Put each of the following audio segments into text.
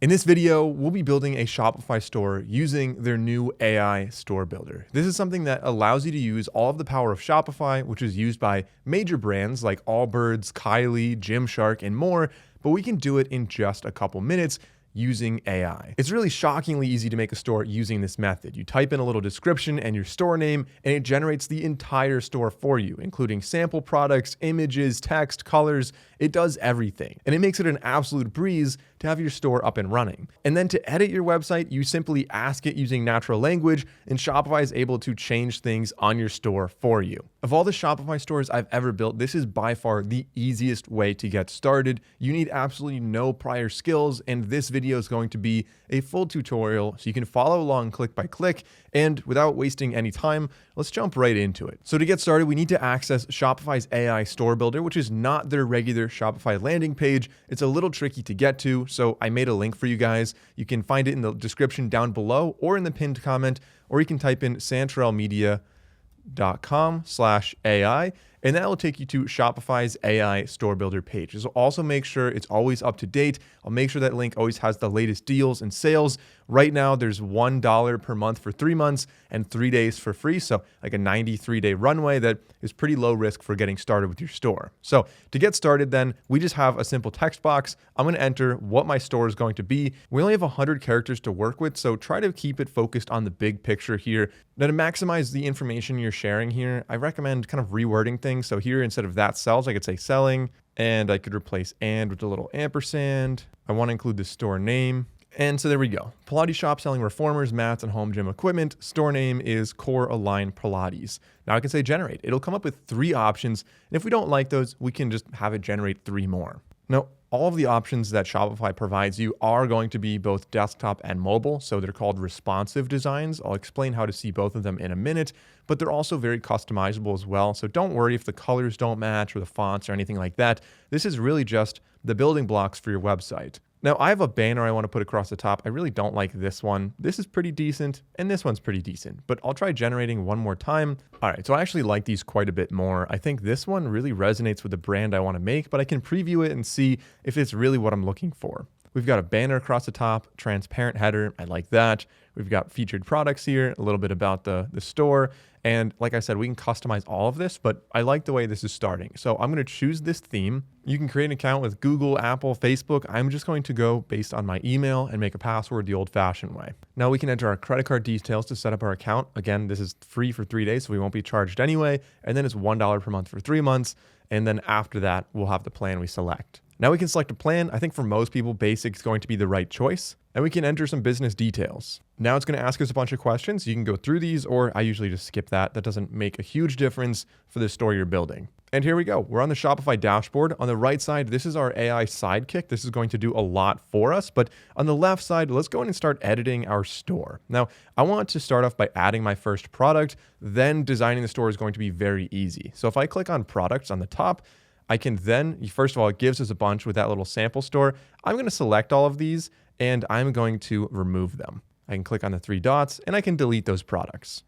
In this video, we'll be building a Shopify store using their new AI store builder. This is something that allows you to use all of the power of Shopify, which is used by major brands like Allbirds, Kylie, Gymshark, and more, but we can do it in just a couple minutes using AI. It's really shockingly easy to make a store using this method. You type in a little description and your store name, and it generates the entire store for you, including sample products, images, text, colors. It does everything. And it makes it an absolute breeze to have your store up and running. And then to edit your website, you simply ask it using natural language, and Shopify is able to change things on your store for you. Of all the Shopify stores I've ever built, this is by far the easiest way to get started. You need absolutely no prior skills, and this video is going to be a full tutorial so you can follow along click by click. And without wasting any time, let's jump right into it. So to get started, we need to access Shopify's AI store builder, which is not their regular Shopify landing page. It's a little tricky to get to, so I made a link for you guys. You can find it in the description down below or in the pinned comment, or you can type in santrelmedia.com/AI, and that will take you to Shopify's AI store builder page. This will also make sure it's always up to date. I'll make sure that link always has the latest deals and sales. Right now, there's $1 per month for 3 months and 3 days for free. So like a 93-day runway that is pretty low risk for getting started with your store. So to get started then, we just have a simple text box. I'm going to enter what my store is going to be. We only have 100 characters to work with, so try to keep it focused on the big picture here. Now to maximize the information you're sharing here, I recommend kind of rewording things. So here, instead of that sells, I could say selling, and I could replace and with a little ampersand. I want to include the store name. And so there we go. Pilates shop selling reformers, mats, and home gym equipment. Store name is Core Align Pilates. Now I can say generate. It'll come up with 3 options. And if we don't like those, we can just have it generate 3 more. Now, all of the options that Shopify provides you are going to be both desktop and mobile. So they're called responsive designs. I'll explain how to see both of them in a minute, but they're also very customizable as well. So don't worry if the colors don't match or the fonts or anything like that. This is really just the building blocks for your website. Now, I have a banner I want to put across the top. I really don't like this one. This is pretty decent, and this one's pretty decent, but I'll try generating one more time. All right, so I actually like these quite a bit more. I think this one really resonates with the brand I want to make, but I can preview it and see if it's really what I'm looking for. We've got a banner across the top, transparent header. I like that. We've got featured products here, a little bit about the store. And like I said, we can customize all of this, but I like the way this is starting. So I'm going to choose this theme. You can create an account with Google, Apple, Facebook. I'm just going to go based on my email and make a password the old-fashioned way. Now we can enter our credit card details to set up our account. Again, this is free for 3 days, so we won't be charged anyway. And then it's $1 per month for 3 months. And then after that, we'll have the plan we select. Now we can select a plan. I think for most people, basic is going to be the right choice. And we can enter some business details. Now it's going to ask us a bunch of questions. You can go through these, or I usually just skip that. That doesn't make a huge difference for the store you're building. And here we go. We're on the Shopify dashboard. On the right side, this is our AI sidekick. This is going to do a lot for us. But on the left side, let's go in and start editing our store. Now, I want to start off by adding my first product. Then designing the store is going to be very easy. So if I click on products on the top, I can then, first of all, it gives us a bunch with that little sample store. I'm going to select all of these and I'm going to remove them. I can click on the 3 dots and I can delete those products.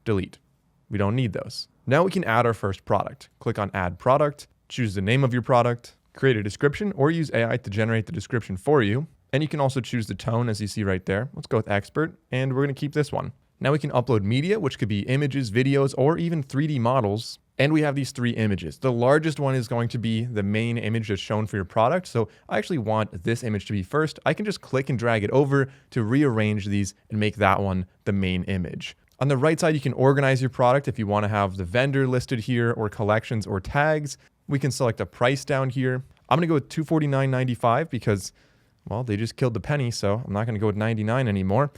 Delete. We don't need those. Now we can add our first product. Click on Add Product, choose the name of your product, create a description, or use AI to generate the description for you. And you can also choose the tone as you see right there. Let's go with Expert, and we're going to keep this one. Now we can upload media, which could be images, videos, or even 3D models. And we have these 3 images. The largest one is going to be the main image that's shown for your product. So I actually want this image to be first. I can just click and drag it over to rearrange these and make that one the main image. On the right side, you can organize your product if you want to have the vendor listed here or collections or tags. We can select a price down here. I'm going to go with $249.95 because, well, they just killed the penny, so I'm not going to go with 99 anymore.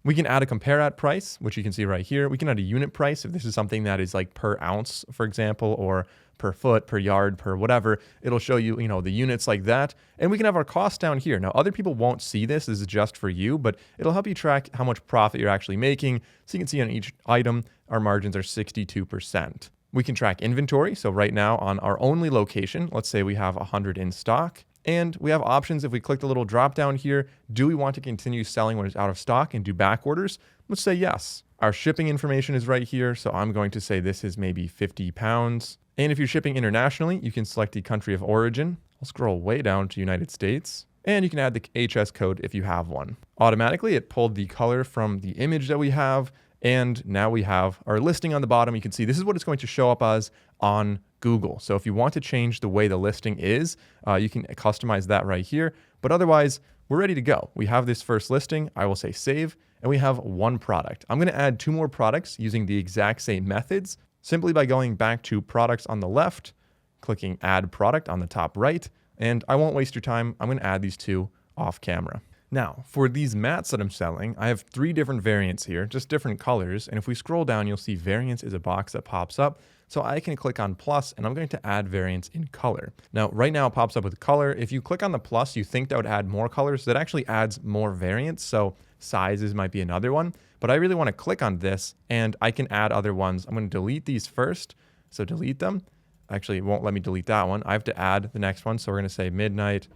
We can add a compare at price, which you can see right here. We can add a unit price if this is something that is like per ounce, for example, or per foot, per yard, per whatever. It'll show you, the units like that. And we can have our cost down here. Now, other people won't see this. This is just for you, but it'll help you track how much profit you're actually making. So you can see on each item, our margins are 62%. We can track inventory. So right now on our only location, let's say we have 100 in stock. And we have options. If we click the little drop down here, do we want to continue selling when it's out of stock and do back orders? Let's say yes. Our shipping information is right here. So I'm going to say this is maybe 50 pounds. And if you're shipping internationally, you can select the country of origin. I'll scroll way down to United States. and you can add the HS code if you have one. Automatically, it pulled the color from the image that we have, and now we have our listing on the bottom. You can see this is what it's going to show up as on Google. So if you want to change the way the listing is, you can customize that right here. But otherwise, we're ready to go. We have this first listing. I will say save, and we have one product. I'm going to add 2 more products using the exact same methods, simply by going back to products on the left, clicking add product on the top right, and I won't waste your time. I'm going to add these 2 off camera. Now, for these mats that I'm selling, I have 3 different variants here, just different colors. And if we scroll down, you'll see variants is a box that pops up. So I can click on plus, and I'm going to add variants in color. Now, right now it pops up with color. If you click on the plus, you think that would add more colors. That actually adds more variants. So sizes might be another one, but I really want to click on this and I can add other ones. I'm going to delete these first. So delete them. Actually, it won't let me delete that one. I have to add the next one. So we're going to say midnight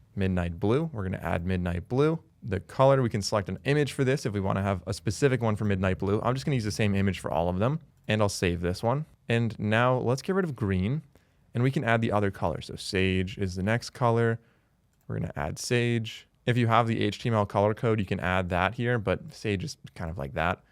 blue. We're going to add midnight blue. The color, we can select an image for this if we want to have a specific one for midnight blue. I'm just going to use the same image for all of them, and I'll save this one. And now let's get rid of green, and we can add the other color. So sage is the next color. We're going to add sage. If you have the HTML color code, you can add that here, but sage is kind of like that.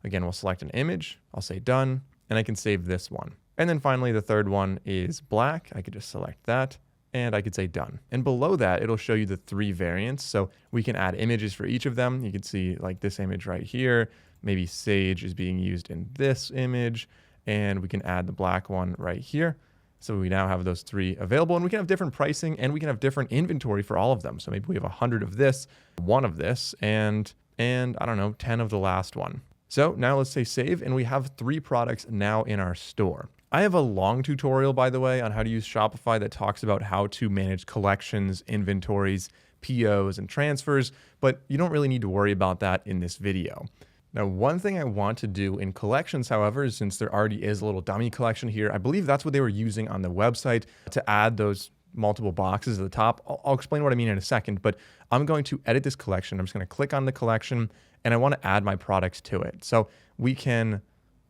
Again, we'll select an image. I'll say done, and I can save this one. And then finally, the third one is black. I could just select that, and I could say done. And below that, it'll show you the 3 variants. So we can add images for each of them. You can see like this image right here. Maybe sage is being used in this image, and we can add the black one right here. So we now have those 3 available, and we can have different pricing, and we can have different inventory for all of them. So maybe we have 100 of this, 1 of this, and I don't know, 10 of the last one. So now let's say save, and we have 3 products now in our store. I have a long tutorial, by the way, on how to use Shopify that talks about how to manage collections, inventories, POs, and transfers, but you don't really need to worry about that in this video. Now, one thing I want to do in collections, however, is since there already is a little dummy collection here, I believe that's what they were using on the website to add those multiple boxes at the top. I'll explain what I mean in a second, but I'm going to edit this collection. I'm just going to click on the collection, and I want to add my products to it. So we can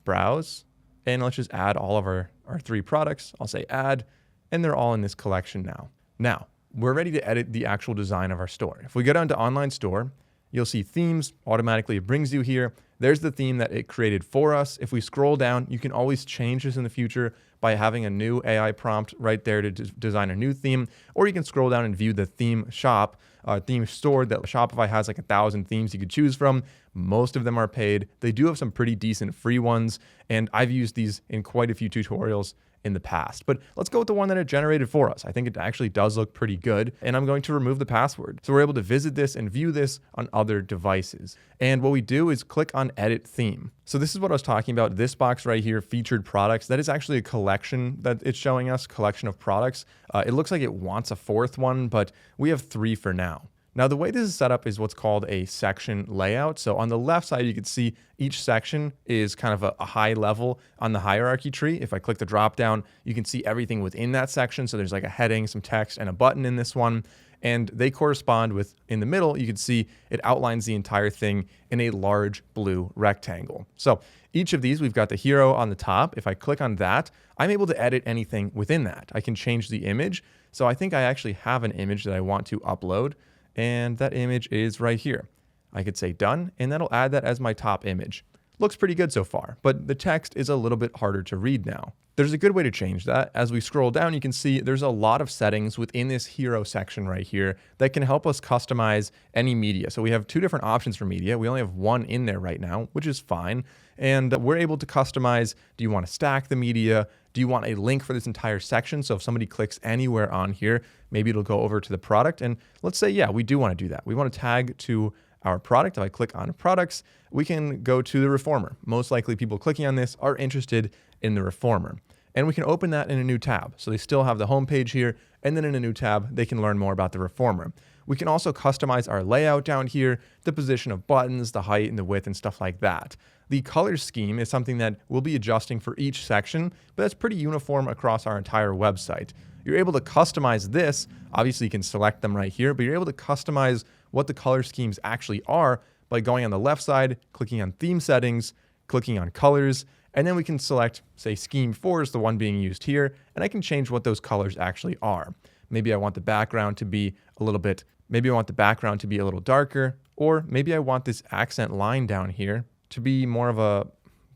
browse, and let's just add all of our 3 products. I'll say add, and they're all in this collection now. Now, we're ready to edit the actual design of our store. If we go down to online store, you'll see themes. Automatically, it brings you here. There's the theme that it created for us. If we scroll down, you can always change this in the future by having a new AI prompt right there to design a new theme, or you can scroll down and view the theme shop, theme store that Shopify has like 1,000 themes you could choose from. Most of them are paid. They do have some pretty decent free ones, and I've used these in quite a few tutorials in the past. But let's go with the one that it generated for us. I think it actually does look pretty good, and I'm going to remove the password. So we're able to visit this and view this on other devices. And what we do is click on Edit Theme. So this is what I was talking about. This box right here, featured products, that is actually a collection that it's showing us, collection of products. It looks like it wants a 4th one, but we have 3 for now. Now, the way this is set up is what's called a section layout. So on the left side, you can see each section is kind of a high level on the hierarchy tree. If I click the drop down, you can see everything within that section. So there's like a heading, some text, and a button in this one. And they correspond with, in the middle, you can see it outlines the entire thing in a large blue rectangle. So each of these, we've got the hero on the top. If I click on that, I'm able to edit anything within that. I can change the image. So I think I actually have an image that I want to upload, and that image is right here. I could say done, and that'll add that as my top image. Looks pretty good so far, but the text is a little bit harder to read now. There's a good way to change that. As we scroll down, you can see there's a lot of settings within this hero section right here that can help us customize any media. So we have 2 different options for media. We only have 1 in there right now, which is fine. And we're able to customize, do you want to stack the media? Do you want a link for this entire section? So if somebody clicks anywhere on here, maybe it'll go over to the product. And let's say, yeah, we do want to do that. We want to tag to our product. If I click on products, we can go to the reformer. Most likely people clicking on this are interested in the reformer. And we can open that in a new tab. So they still have the home page here, and then in a new tab, they can learn more about the reformer. We can also customize our layout down here, the position of buttons, the height and the width and stuff like that. The color scheme is something that we'll be adjusting for each section, but that's pretty uniform across our entire website. You're able to customize this. Obviously, you can select them right here, but you're able to customize what the color schemes actually are by going on the left side, clicking on theme settings, clicking on colors, and then we can select, say, scheme 4 is the one being used here, and I can change what those colors actually are. Maybe I want the background to be a little bit Maybe I want the background to be a little darker, or maybe I want this accent line down here to be more of a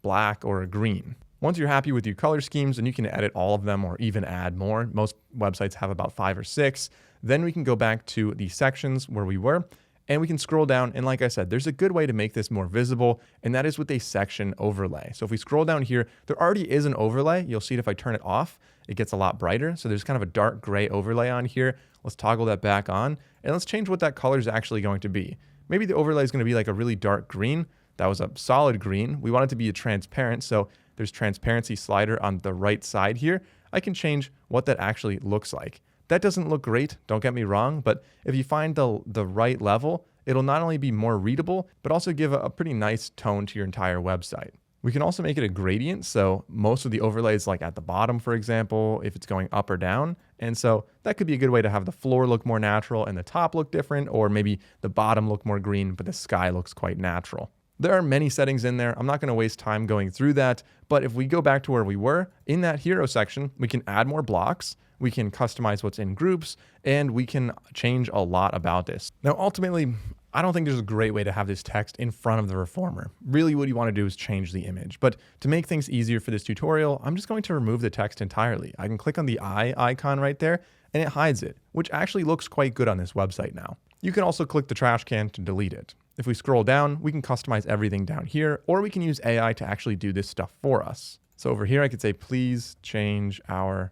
black or a green. Once you're happy with your color schemes, and you can edit all of them or even add more. Most websites have about 5 or 6. Then we can go back to the sections where we were, and we can scroll down. And like I said, there's a good way to make this more visible, and that is with a section overlay. So if we scroll down here, there already is an overlay. You'll see it if I turn it off, it gets a lot brighter. So there's kind of a dark gray overlay on here. Let's toggle that back on, and let's change what that color is actually going to be. Maybe the overlay is going to be like a really dark green. That was a solid green. We want it to be a transparent, so there's transparency slider on the right side here. I can change what that actually looks like. That doesn't look great, don't get me wrong, but if you find the right level, it'll not only be more readable, but also give a pretty nice tone to your entire website. We can also make it a gradient, so most of the overlays like at the bottom, for example, if it's going up or down. And so that could be a good way to have the floor look more natural and the top look different, or maybe the bottom look more green, but the sky looks quite natural. There are many settings in there. I'm not going to waste time going through that, but if we go back to where we were, in that hero section, we can add more blocks, we can customize what's in groups, and we can change a lot about this. Now, ultimately, I don't think there's a great way to have this text in front of the reformer. Really, what you want to do is change the image. But to make things easier for this tutorial, I'm just going to remove the text entirely. I can click on the eye icon right there, and it hides it, which actually looks quite good on this website now. You can also click the trash can to delete it. If we scroll down, we can customize everything down here, or we can use AI to actually do this stuff for us. So over here, I could say, please change our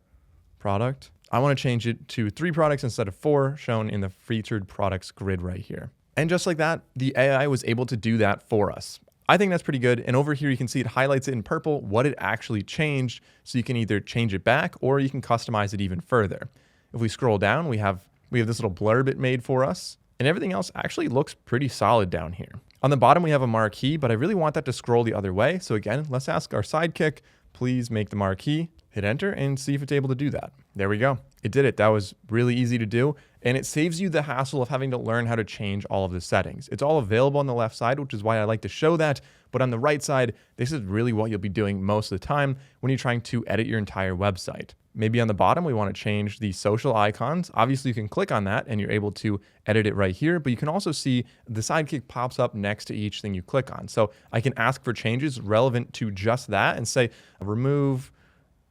product. I want to change it to 3 products instead of 4, shown in the featured products grid right here. And just like that, the AI was able to do that for us. I think that's pretty good. And over here, you can see it highlights it in purple, what it actually changed. So you can either change it back, or you can customize it even further. If we scroll down, we have this little blurb it made for us. And everything else actually looks pretty solid down here. On the bottom, we have a marquee, but I really want that to scroll the other way. So again, let's ask our sidekick, please make the marquee. Hit enter and see if it's able to do that. There we go. It did it. That was really easy to do. And it saves you the hassle of having to learn how to change all of the settings. It's all available on the left side, which is why I like to show that. But on the right side, this is really what you'll be doing most of the time when you're trying to edit your entire website. Maybe on the bottom, we want to change the social icons. Obviously, you can click on that and you're able to edit it right here, but you can also see the sidekick pops up next to each thing you click on. So I can ask for changes relevant to just that and say, remove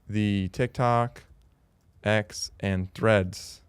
the TikTok, X, and Threads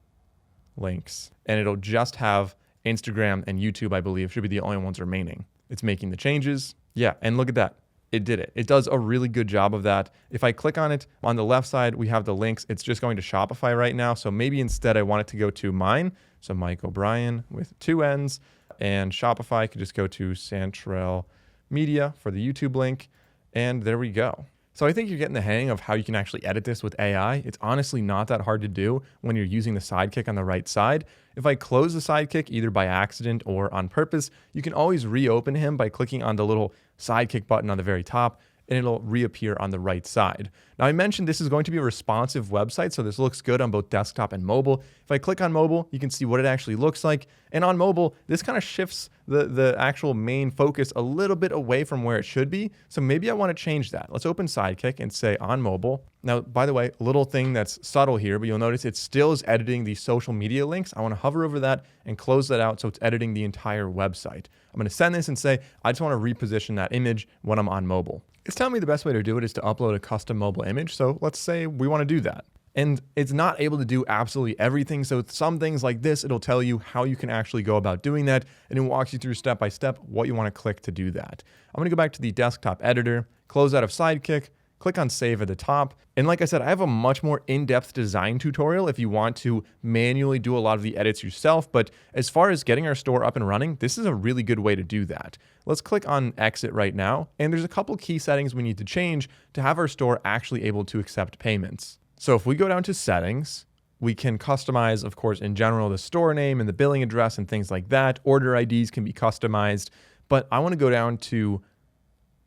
links. And it'll just have Instagram and YouTube, I believe, should be the only ones remaining. It's making the changes. Yeah, and look at that. It did it. It does a really good job of that. If I click on it, on the left side, we have the links. It's just going to Shopify right now. So maybe instead I want it to go to mine. So Mike O'Brien with 2 N's, and Shopify could just go to Santrel Media for the YouTube link. And there we go. So I think you're getting the hang of how you can actually edit this with AI. It's honestly not that hard to do when you're using the sidekick on the right side. If I close the sidekick either by accident or on purpose, you can always reopen him by clicking on the little sidekick button on the very top, and it'll reappear on the right side. Now, I mentioned this is going to be a responsive website, so this looks good on both desktop and mobile. If I click on mobile, you can see what it actually looks like. And on mobile, this kind of shifts the actual main focus a little bit away from where it should be. So maybe I want to change that. Let's open Sidekick and say on mobile. Now, by the way, a little thing that's subtle here, but you'll notice it still is editing the social media links. I want to hover over that and close that out so it's editing the entire website. I'm going to send this and say, I just want to reposition that image when I'm on mobile. It's telling me the best way to do it is to upload a custom mobile image. So let's say we want to do that. And it's not able to do absolutely everything. So some things like this, it'll tell you how you can actually go about doing that. And it walks you through step by step what you want to click to do that. I'm going to go back to the desktop editor, close out of Sidekick, click on save at the top. And like I said, I have a much more in-depth design tutorial if you want to manually do a lot of the edits yourself. But as far as getting our store up and running, this is a really good way to do that. Let's click on exit right now. And there's a couple key settings we need to change to have our store actually able to accept payments. So if we go down to settings, we can customize, of course, in general, the store name and the billing address and things like that. Order IDs can be customized, but I want to go down to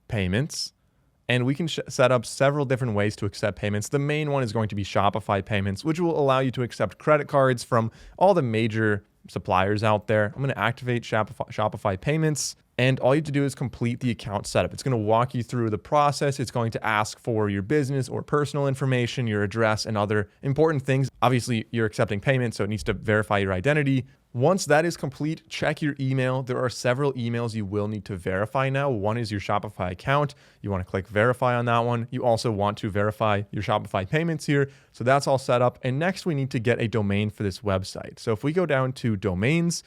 payments. And we can set up several different ways to accept payments. The main one is going to be Shopify payments, which will allow you to accept credit cards from all the major suppliers out there. I'm going to activate Shopify payments. And all you have to do is complete the account setup. It's going to walk you through the process. It's going to ask for your business or personal information, your address, and other important things. Obviously, you're accepting payment, so it needs to verify your identity. Once that is complete, check your email. There are several emails you will need to verify now. One is your Shopify account. You want to click verify on that one. You also want to verify your Shopify payments here. So that's all set up. And next we need to get a domain for this website. So if we go down to domains,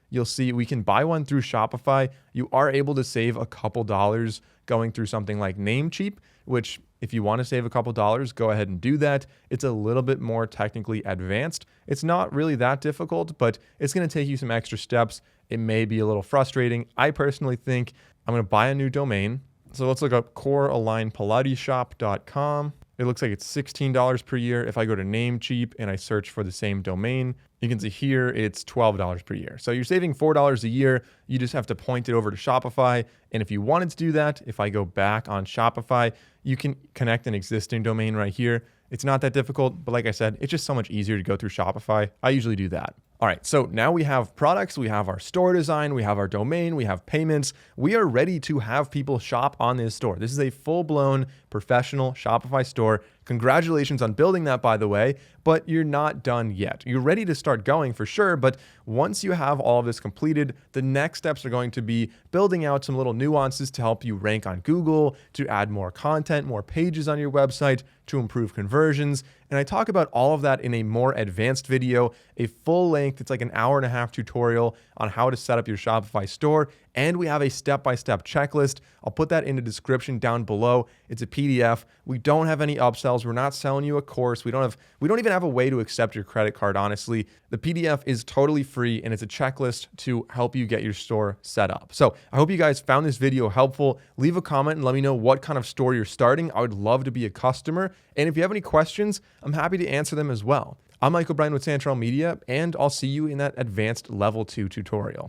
you'll see we can buy one through Shopify. You are able to save a couple dollars going through something like Namecheap, which if you want to save a couple dollars, go ahead and do that. It's a little bit more technically advanced. It's not really that difficult, but it's going to take you some extra steps. It may be a little frustrating. I personally think I'm going to buy a new domain. So let's look up CoreAlignPilatesShop.com. It looks like it's $16 per year. If I go to Namecheap and I search for the same domain, you can see here it's $12 per year. So you're saving $4 a year. You just have to point it over to Shopify. And if you wanted to do that, if I go back on Shopify, you can connect an existing domain right here. It's not that difficult, but like I said, it's just so much easier to go through Shopify. I usually do that. All right, so now we have products, we have our store design, we have our domain, we have payments. We are ready to have people shop on this store. This is a full-blown professional Shopify store. Congratulations on building that, by the way, but you're not done yet. You're ready to start going for sure, but once you have all of this completed, the next steps are going to be building out some little nuances to help you rank on Google, to add more content, more pages on your website, to improve conversions. And I talk about all of that in a more advanced video, a full length, it's like an hour and a half tutorial on how to set up your Shopify store. And we have a step-by-step checklist. I'll put that in the description down below. It's a PDF. We don't have any upsells. We're not selling you a course. We don't even have a way to accept your credit card, honestly. The PDF is totally free and it's a checklist to help you get your store set up. So I hope you guys found this video helpful. Leave a comment and let me know what kind of store you're starting. I would love to be a customer. And if you have any questions, I'm happy to answer them as well. I'm Michael Bryan with Santrel Media, and I'll see you in that advanced level 2 tutorial.